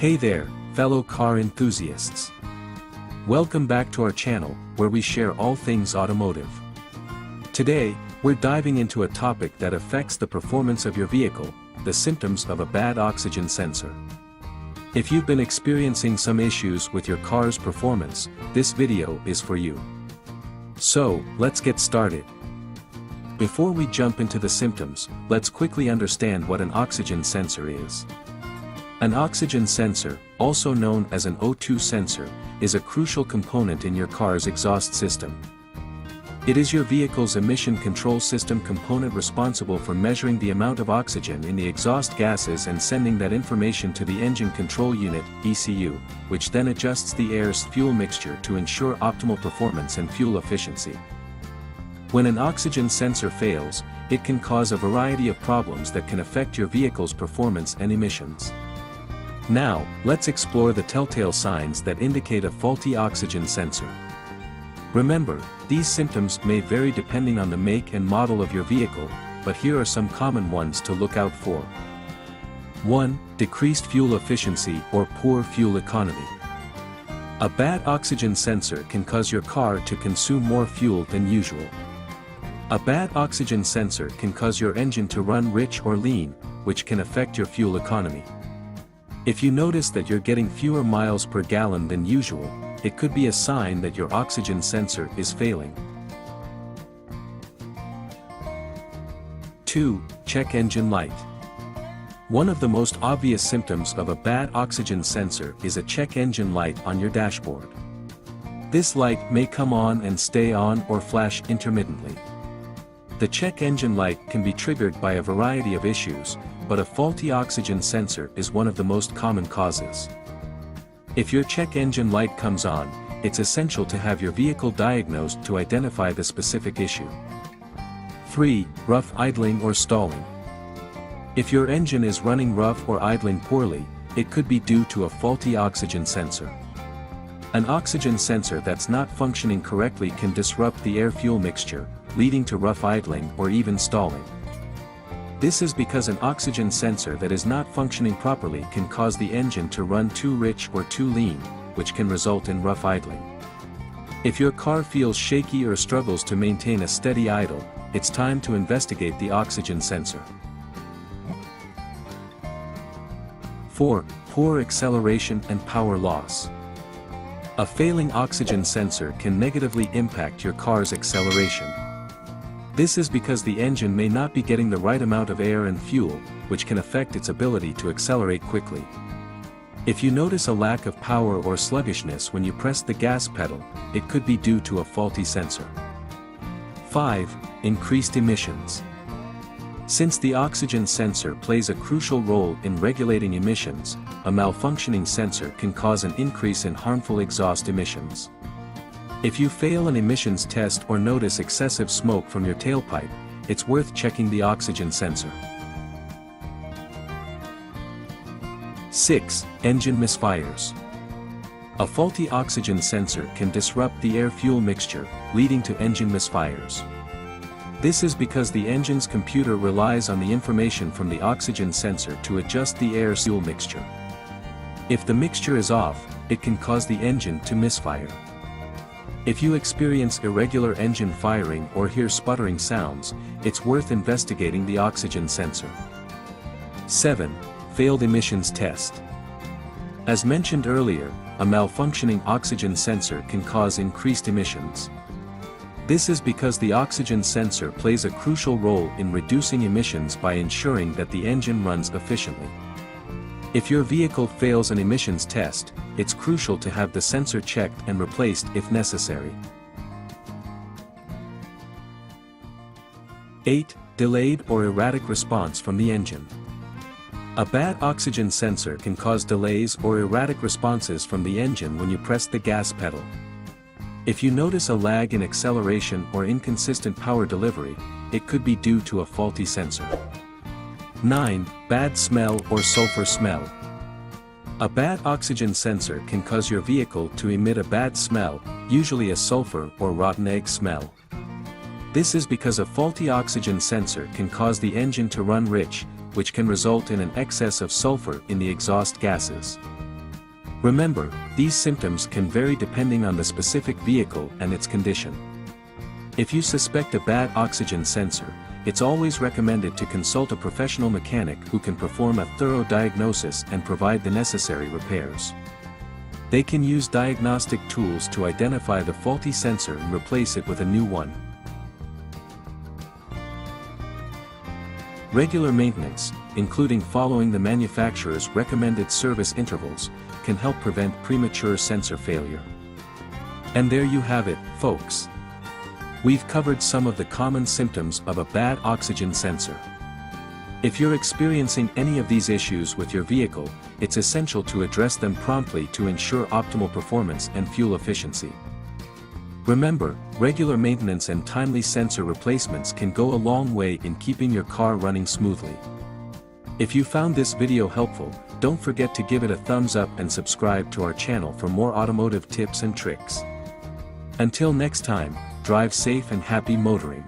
Hey there, fellow car enthusiasts. Welcome back to our channel, where we share all things automotive. Today, we're diving into a topic that affects the performance of your vehicle, the symptoms of a bad oxygen sensor. If you've been experiencing some issues with your car's performance, this video is for you. So, let's get started. Before we jump into the symptoms, let's quickly understand what an oxygen sensor is. An oxygen sensor, also known as an O2 sensor, is a crucial component in your car's exhaust system. It is your vehicle's emission control system component responsible for measuring the amount of oxygen in the exhaust gases and sending that information to the engine control unit, ECU, which then adjusts the air's fuel mixture to ensure optimal performance and fuel efficiency. When an oxygen sensor fails, it can cause a variety of problems that can affect your vehicle's performance and emissions. Now, let's explore the telltale signs that indicate a faulty oxygen sensor. Remember, these symptoms may vary depending on the make and model of your vehicle, but here are some common ones to look out for. 1. Decreased fuel efficiency or poor fuel economy. A bad oxygen sensor can cause your car to consume more fuel than usual. A bad oxygen sensor can cause your engine to run rich or lean, which can affect your fuel economy. If you notice that you're getting fewer miles per gallon than usual, it could be a sign that your oxygen sensor is failing. 2. Check engine light. One of the most obvious symptoms of a bad oxygen sensor is a check engine light on your dashboard. This light may come on and stay on or flash intermittently. The check engine light can be triggered by a variety of issues, but a faulty oxygen sensor is one of the most common causes. If your check engine light comes on, it's essential to have your vehicle diagnosed to identify the specific issue. 3. Rough idling or stalling. If your engine is running rough or idling poorly, it could be due to a faulty oxygen sensor. An oxygen sensor that's not functioning correctly can disrupt the air-fuel mixture, leading to rough idling or even stalling. This is because an oxygen sensor that is not functioning properly can cause the engine to run too rich or too lean, which can result in rough idling. If your car feels shaky or struggles to maintain a steady idle, it's time to investigate the oxygen sensor. 4. Poor acceleration and power loss. A failing oxygen sensor can negatively impact your car's acceleration. This is because the engine may not be getting the right amount of air and fuel, which can affect its ability to accelerate quickly. If you notice a lack of power or sluggishness when you press the gas pedal, it could be due to a faulty sensor. 5. Increased emissions. Since the oxygen sensor plays a crucial role in regulating emissions, a malfunctioning sensor can cause an increase in harmful exhaust emissions. If you fail an emissions test or notice excessive smoke from your tailpipe, it's worth checking the oxygen sensor. 6. Engine misfires. A faulty oxygen sensor can disrupt the air-fuel mixture, leading to engine misfires. This is because the engine's computer relies on the information from the oxygen sensor to adjust the air-fuel mixture. If the mixture is off, it can cause the engine to misfire. If you experience irregular engine firing or hear sputtering sounds, it's worth investigating the oxygen sensor. 7. Failed emissions test. As mentioned earlier, a malfunctioning oxygen sensor can cause increased emissions. This is because the oxygen sensor plays a crucial role in reducing emissions by ensuring that the engine runs efficiently. If your vehicle fails an emissions test, it's crucial to have the sensor checked and replaced if necessary. 8. Delayed or erratic response from the engine. A bad oxygen sensor can cause delays or erratic responses from the engine when you press the gas pedal. If you notice a lag in acceleration or inconsistent power delivery, it could be due to a faulty sensor. 9. Bad smell or sulfur smell. A bad oxygen sensor can cause your vehicle to emit a bad smell, usually a sulfur or rotten egg smell. This is because a faulty oxygen sensor can cause the engine to run rich, which can result in an excess of sulfur in the exhaust gases. Remember, these symptoms can vary depending on the specific vehicle and its condition. If you suspect a bad oxygen sensor, it's always recommended to consult a professional mechanic who can perform a thorough diagnosis and provide the necessary repairs. They can use diagnostic tools to identify the faulty sensor and replace it with a new one. Regular maintenance, including following the manufacturer's recommended service intervals, can help prevent premature sensor failure. And there you have it, folks. We've covered some of the common symptoms of a bad oxygen sensor. If you're experiencing any of these issues with your vehicle, it's essential to address them promptly to ensure optimal performance and fuel efficiency. Remember, regular maintenance and timely sensor replacements can go a long way in keeping your car running smoothly. If you found this video helpful, don't forget to give it a thumbs up and subscribe to our channel for more automotive tips and tricks. Until next time, drive safe and happy motoring.